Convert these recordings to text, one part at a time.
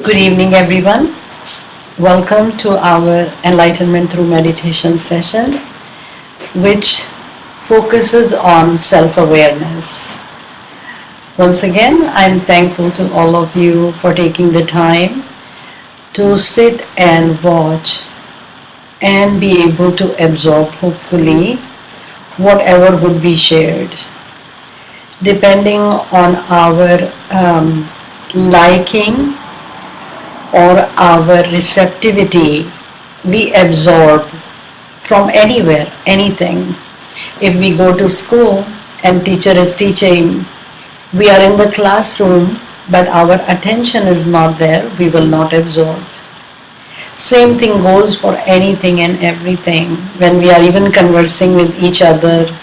Good evening, everyone. Welcome to our Enlightenment Through Meditation session, which focuses on self awareness. Once again, I'm thankful to all of you for taking the time to sit and watch and be able to absorb, hopefully, whatever would be shared. Depending on our liking or our receptivity, we absorb from anywhere, anything. If we go to school and teacher is teaching, we are in the classroom, but our attention is not there, we will not absorb. Same thing goes for anything and everything. When we are even conversing with each other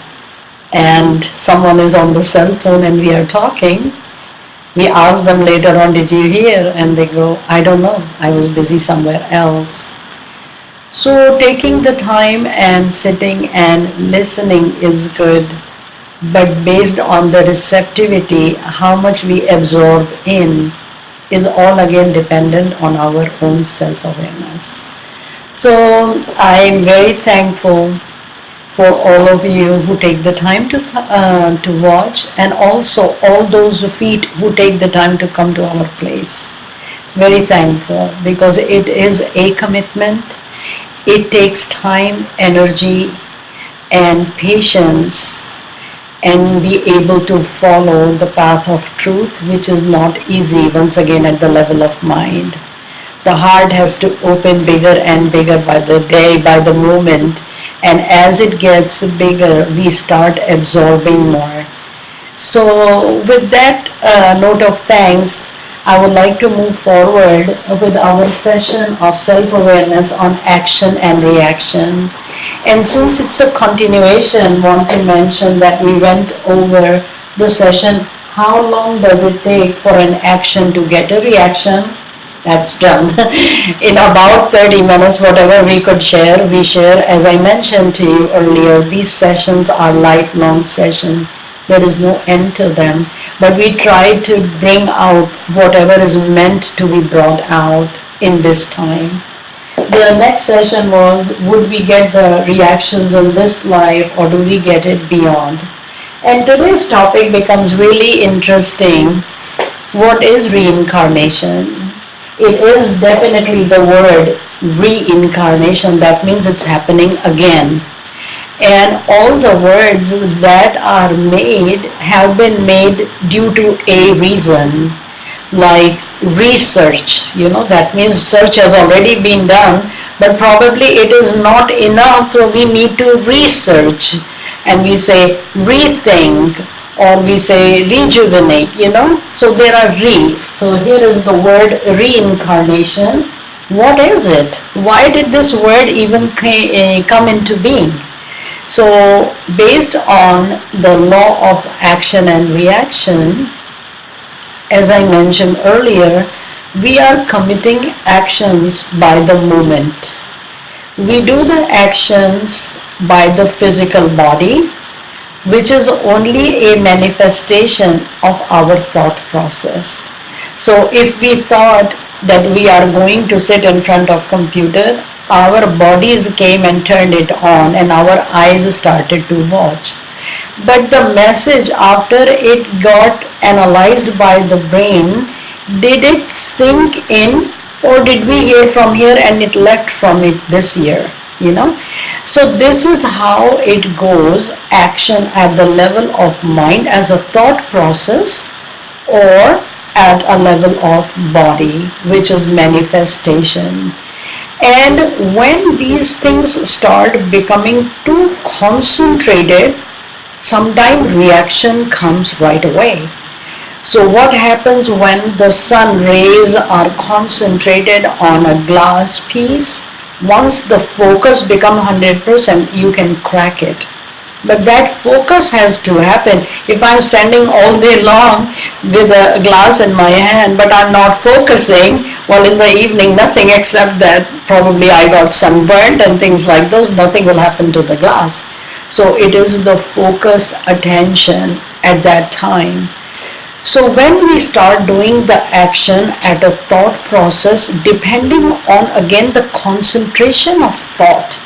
and someone is on the cell phone and we are talking, we ask them later on, did you hear? And they go, I don't know, I was busy somewhere else. So taking the time and sitting and listening is good, but based on the receptivity, how much we absorb in is all again dependent on our own self-awareness. So I'm very thankful for all of you who take the time to watch, and also all those feet who take the time to come to our place. Very thankful, because it is a commitment. It takes time, energy, and patience, and be able to follow the path of truth, which is not easy once again at the level of mind. The heart has to open bigger and bigger by the day, by the moment, and as it gets bigger, we start absorbing more. So with that note of thanks, I would like to move forward with our session of self-awareness on action and reaction. And since it's a continuation, want to mention that we went over the session, how long does it take for an action to get a reaction? That's done. In about 30 minutes, whatever we could share, we share. As I mentioned to you earlier, these sessions are lifelong sessions. There is no end to them. But we try to bring out whatever is meant to be brought out in this time. The next session was, would we get the reactions in this life or do we get it beyond? And today's topic becomes really interesting. What is reincarnation? It is definitely the word reincarnation. That means it's happening again. And all the words that are made have been made due to a reason, like research. That means search has already been done, but probably it is not enough, so we need to research. And we say rethink, or we say rejuvenate, So there are So here is the word reincarnation. What is it? Why did this word even come into being? So based on the law of action and reaction, as I mentioned earlier, we are committing actions by the moment. We do the actions by the physical body, which is only a manifestation of our thought process. So if we thought that we are going to sit in front of computer, our bodies came and turned it on and our eyes started to watch. But the message, after it got analyzed by the brain, did it sink in, or did we hear from here and it left from it this year? So this is how it goes, action at the level of mind as a thought process, or at a level of body, which is manifestation. And when these things start becoming too concentrated, sometimes reaction comes right away. So what happens when the sun rays are concentrated on a glass piece? Once the focus becomes 100%, you can crack it. But that focus has to happen. If I'm standing all day long with a glass in my hand, but I'm not focusing, well, in the evening, nothing except that probably I got sunburned and things like those, nothing will happen to the glass. So it is the focused attention at that time. So when we start doing the action at a thought process, depending on again the concentration of thought,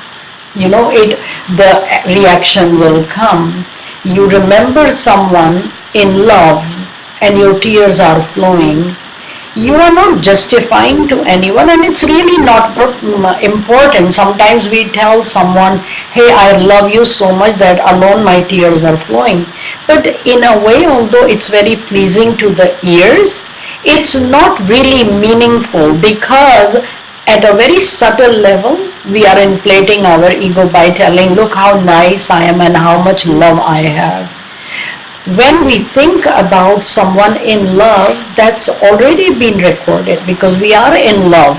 the reaction will come. You remember someone in love and your tears are flowing, you are not justifying to anyone, and it's really not important. Sometimes we tell someone, hey, I love you so much that alone my tears were flowing, but in a way, although it's very pleasing to the ears, it's not really meaningful, because at a very subtle level we are inflating our ego by telling, look how nice I am and how much love I have. When we think about someone in love, that's already been recorded, because we are in love.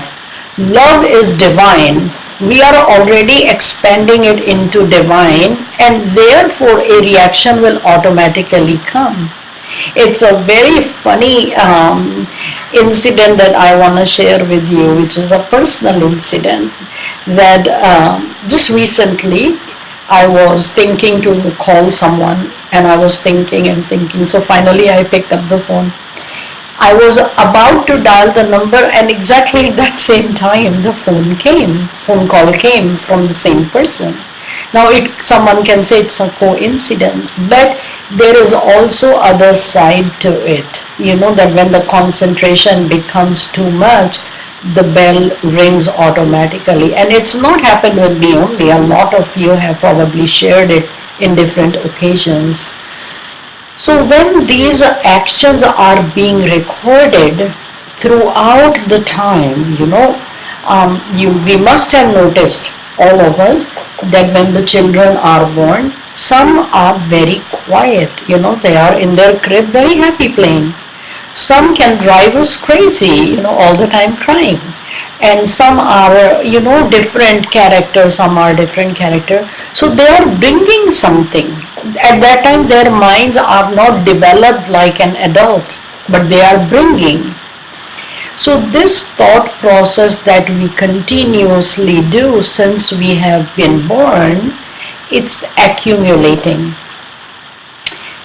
Love is divine. We are already expanding it into divine, and therefore a reaction will automatically come. It's a very funny incident that I want to share with you, which is a personal incident that just recently I was thinking to call someone, and I was thinking and thinking. So finally I picked up the phone. I was about to dial the number, and exactly at that same time the phone call came from the same person. Now someone can say it's a coincidence, but there is also other side to it. You know that when the concentration becomes too much, the bell rings automatically. And it's not happened with me only. A lot of you have probably shared it in different occasions. So when these actions are being recorded throughout the time, we must have noticed, all of us, that when the children are born, some are very quiet. They are in their crib very happy playing. Some can drive us crazy, all the time crying. And some are, different characters, some are different character. So they are bringing something. At that time, their minds are not developed like an adult, but they are bringing. So this thought process that we continuously do since we have been born, it's accumulating.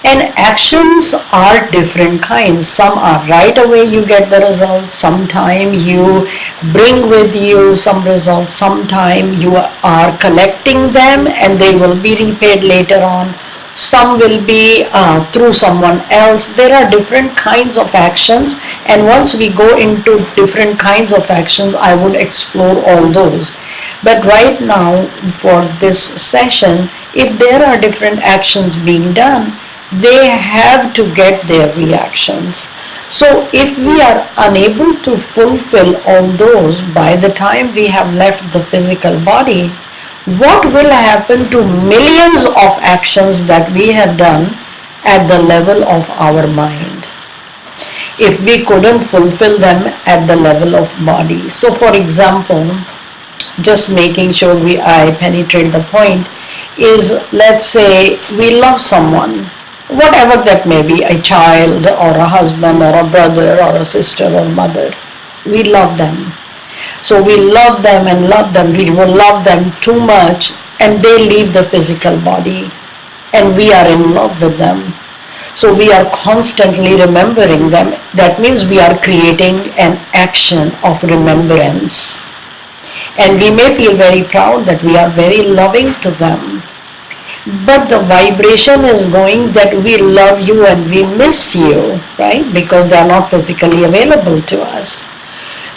And actions are different kinds. Some are right away you get the results. Sometimes you bring with you some results. Sometimes you are collecting them and they will be repaid later on. Some will be through someone else. There are different kinds of actions, and once we go into different kinds of actions, I would explore all those. But right now, for this session, if there are different actions being done, they have to get their reactions. So if we are unable to fulfill all those by the time we have left the physical body, what will happen to millions of actions that we have done at the level of our mind if we couldn't fulfill them at the level of body? So for example, just making sure I penetrate the point is, let's say we love someone, whatever that may be, a child or a husband or a brother or a sister or mother. We love them. So we love them and love them. We will love them too much, and they leave the physical body, and we are in love with them. So we are constantly remembering them. That means we are creating an action of remembrance. And we may feel very proud that we are very loving to them. But the vibration is going that we love you and we miss you, right? Because they are not physically available to us.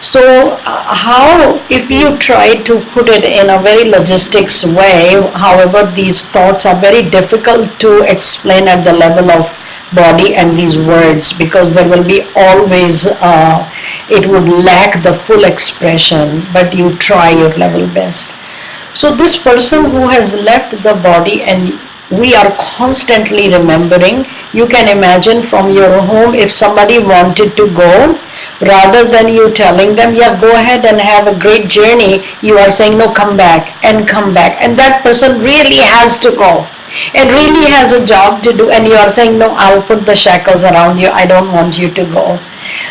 So how, if you try to put it in a very logistics way, however, these thoughts are very difficult to explain at the level of body and these words, because there will be always, it would lack the full expression, but you try your level best. So this person who has left the body and we are constantly remembering, you can imagine from your home, if somebody wanted to go, rather than you telling them, yeah, go ahead and have a great journey, you are saying, no, come back and come back. And that person really has to go and really has a job to do, and you are saying, no, I'll put the shackles around you, I don't want you to go.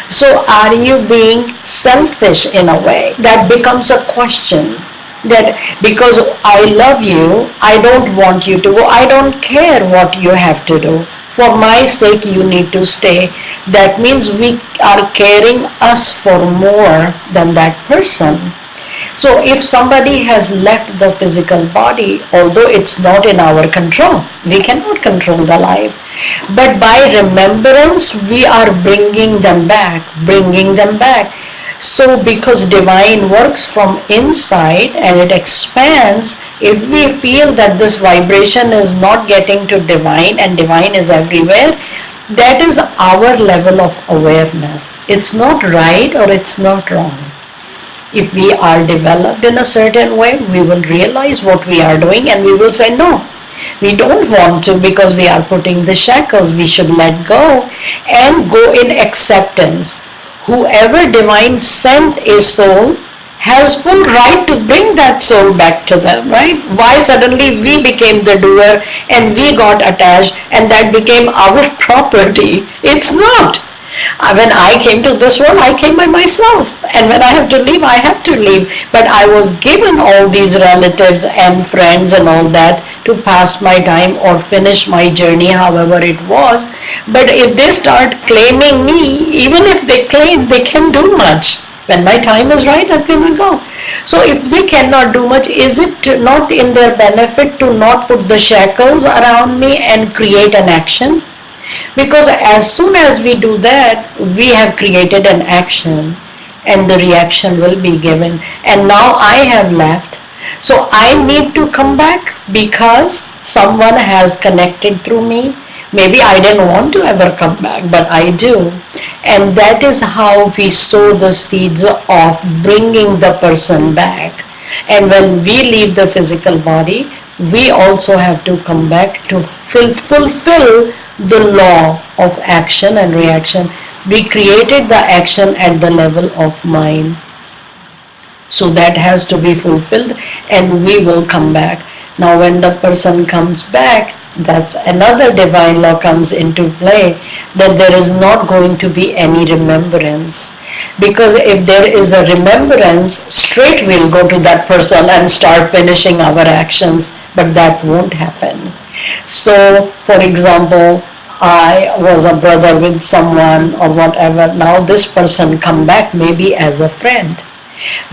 So are you being selfish in a way? That becomes a question. That because I love you, I don't want you to go, I don't care what you have to do. For my sake, you need to stay. That means we are caring us for more than that person. So if somebody has left the physical body, although it's not in our control, we cannot control the life. But by remembrance, we are bringing them back, bringing them back. So because divine works from inside and it expands, if we feel that this vibration is not getting to divine and divine is everywhere, that is our level of awareness. It's not right or it's not wrong. If we are developed in a certain way, we will realize what we are doing and we will say no. We don't want to because we are putting the shackles. We should let go and go in acceptance. Whoever divine sent a soul has full right to bring that soul back to them, right? Why suddenly we became the doer and we got attached and that became our property? It's not. When I came to this world, I came by myself. And when I have to leave, I have to leave. But I was given all these relatives and friends and all that to pass my time or finish my journey, however it was. But if they start claiming me, even if they claim, they can do much. When my time is right, I will go. So if they cannot do much, is it not in their benefit to not put the shackles around me and create an action? Because as soon as we do that, we have created an action and the reaction will be given. And now I have left. So I need to come back because someone has connected through me. Maybe I didn't want to ever come back, but I do. And that is how we sow the seeds of bringing the person back. And when we leave the physical body, we also have to come back to fulfill the law of action and reaction. We created the action at the level of mind. So that has to be fulfilled and we will come back. Now when the person comes back, that's another divine law comes into play, that there is not going to be any remembrance. Because if there is a remembrance, straight we'll go to that person and start finishing our actions, but that won't happen. So, for example, I was a brother with someone or whatever. Now this person come back maybe as a friend.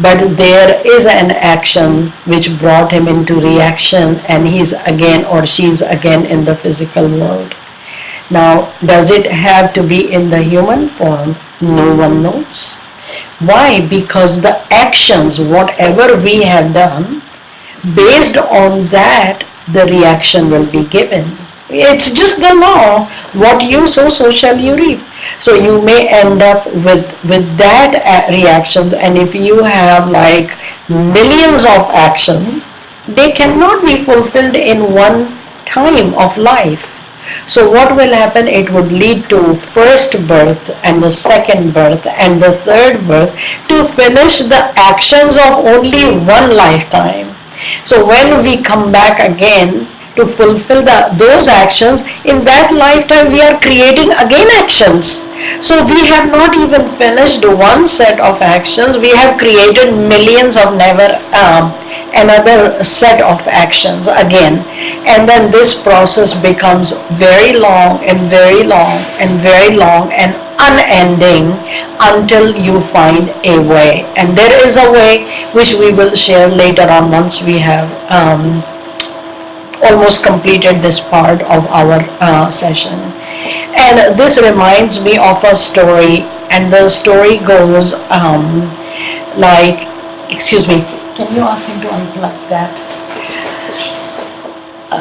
But there is an action which brought him into reaction and he's again or she's again in the physical world. Now, does it have to be in the human form? No one knows. Why? Because the actions, whatever we have done, based on that, the reaction will be given. It's just the law. What you sow, so shall you reap. So you may end up with that reactions, and if you have like millions of actions, they cannot be fulfilled in one time of life. So what will happen? It would lead to first birth and the second birth and the third birth to finish the actions of only one lifetime. So when we come back again to fulfill those actions, in that lifetime we are creating again actions. So we have not even finished one set of actions, we have created millions of another set of actions again. And then this process becomes very long and very long and very long and unending until you find a way. And there is a way which we will share later on once we have almost completed this part of our session. And this reminds me of a story, and the story goes like, excuse me, can you ask him to unplug that?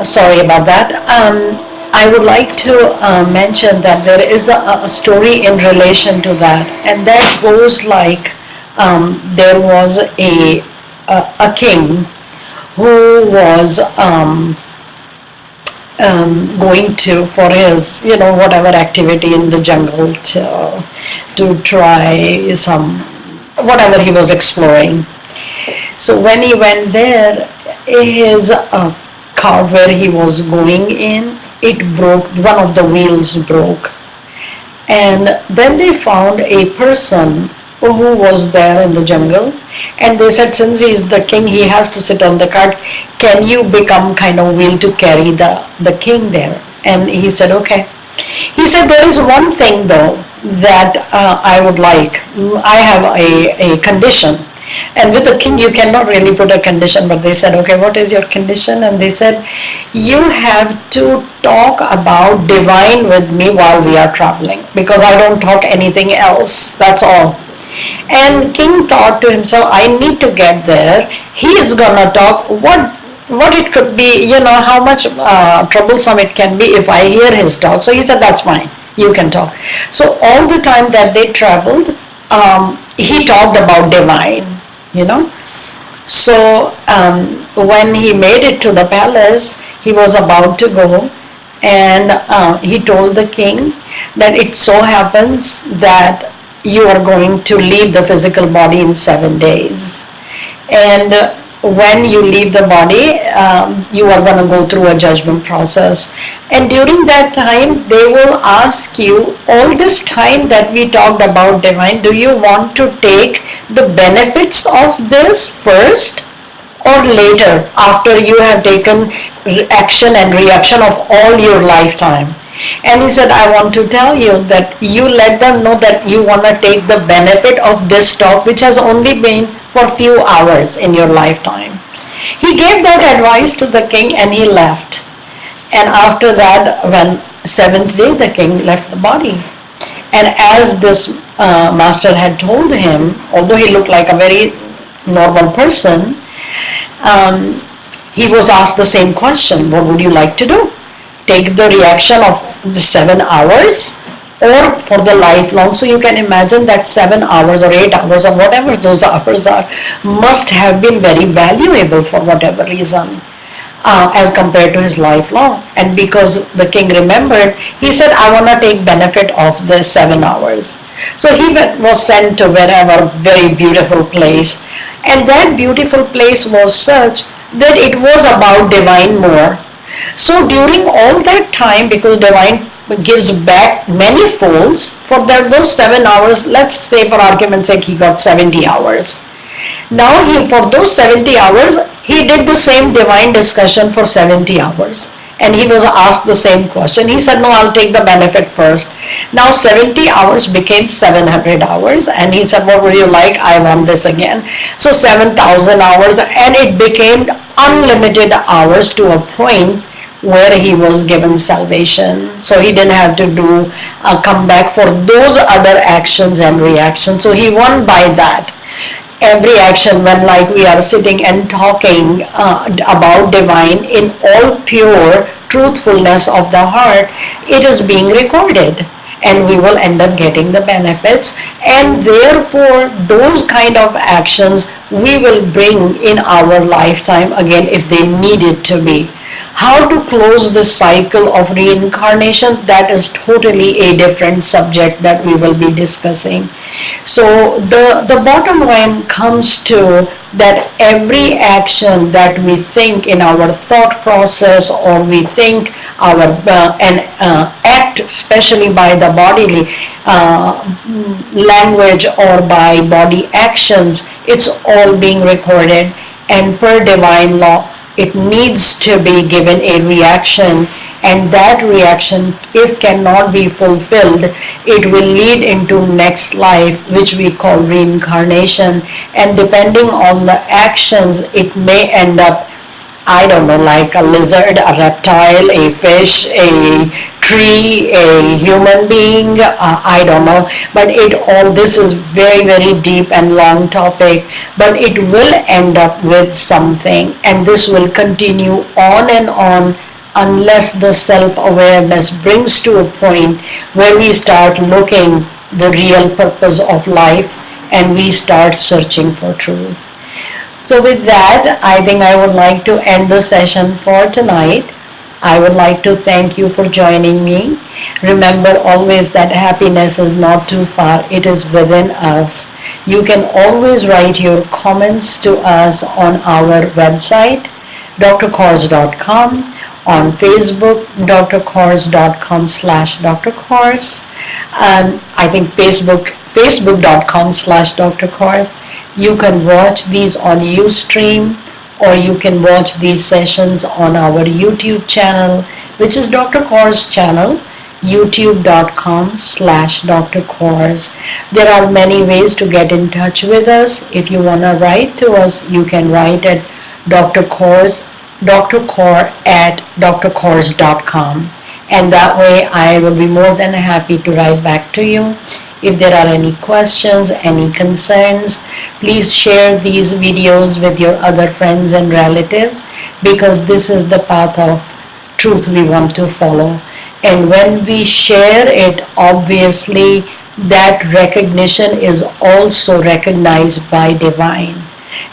Sorry about that. I would like to mention that there is a story in relation to that, and that goes like there was a king who was going to for his whatever activity in the jungle to try some whatever he was exploring. So when he went there, his car where he was going in, it broke, one of the wheels broke. And then they found a person who was there in the jungle, and they said, since he is the king, he has to sit on the cart, can you become kind of wheel to carry the king there? And he said, okay. He said, there is one thing though that I would like. I have a condition. And with the king, you cannot really put a condition, but they said, okay, what is your condition? And they said, you have to talk about divine with me while we are traveling, because I don't talk anything else. That's all. And king thought to himself, I need to get there. He is gonna talk what it could be, how much troublesome it can be if I hear his talk. So he said, that's fine, you can talk. So all the time that they traveled, he talked about divine. So when he made it to the palace, he was about to go, and he told the king that it so happens that you are going to leave the physical body in 7 days. And when you leave the body, you are going to go through a judgment process. And during that time, they will ask you, all this time that we talked about divine, do you want to take the benefits of this first or later, after you have taken action and reaction of all your lifetime? And he said, I want to tell you that you let them know that you want to take the benefit of this talk, which has only been for few hours in your lifetime. He gave that advice to the king and he left. And after that, when seventh day, the king left the body. And as this master had told him, although he looked like a very normal person, he was asked the same question, what would you like to do? Take the reaction of the 7 hours or for the lifelong? So you can imagine that 7 hours or 8 hours or whatever those hours are must have been very valuable for whatever reason, as compared to his lifelong. And because the king remembered, he said, I want to take benefit of the 7 hours. So he was sent to wherever very beautiful place, and that beautiful place was such that it was about divine more. So during all that time, because divine gives back many folds, for those 7 hours, let's say for argument's sake he got 70 hours. Now for those 70 hours, he did the same divine discussion for 70 hours. And he was asked the same question. He said, no, I'll take the benefit first. Now 70 hours became 700 hours. And he said, what would you like? I want this again. So 7,000 hours, and it became unlimited hours to a point where he was given salvation. So he didn't have to do a comeback for those other actions and reactions. So he won by that. Every action, when like we are sitting and talking about divine in all pure truthfulness of the heart, it is being recorded, and we will end up getting the benefits. And therefore those kind of actions we will bring in our lifetime again if they need it to be. How to close the cycle of reincarnation, that is totally a different subject that we will be discussing. So the bottom line comes to that every action that we think in our thought process, or we think our and act, especially by the bodily language or by body actions, it's all being recorded, and per divine law it needs to be given a reaction, and that reaction, if cannot be fulfilled, it will lead into next life, which we call reincarnation. And depending on the actions, it may end up, I don't know, like a lizard, a reptile, a fish, a tree, a human being, I don't know. But this is very, very deep and long topic, but it will end up with something, and this will continue on and on unless the self-awareness brings to a point where we start looking the real purpose of life and we start searching for truth. So with that, I think I would like to end the session for tonight. I would like to thank you for joining me. Remember always that happiness is not too far, it is within us. You can always write your comments to us on our website, drkors.com, on Facebook, drkors.com/drkors. I think facebook.com/drkors. You can watch these on Ustream, or you can watch these sessions on our YouTube channel, which is Dr. Kaur's channel. youtube.com/Dr. Kors. There are many ways to get in touch with us. If you want to write to us, you can write at Dr. Kors, Dr. Kaur at drkors.com. And that way I will be more than happy to write back to you. If there are any questions, any concerns, please share these videos with your other friends and relatives, because this is the path of truth we want to follow. And when we share it, obviously that recognition is also recognized by divine.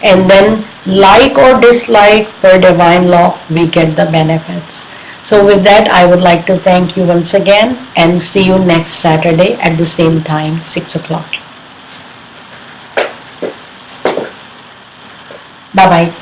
And then, like or dislike, per divine law, we get the benefits. So with that, I would like to thank you once again and see you next Saturday at the same time, 6 o'clock. Bye bye.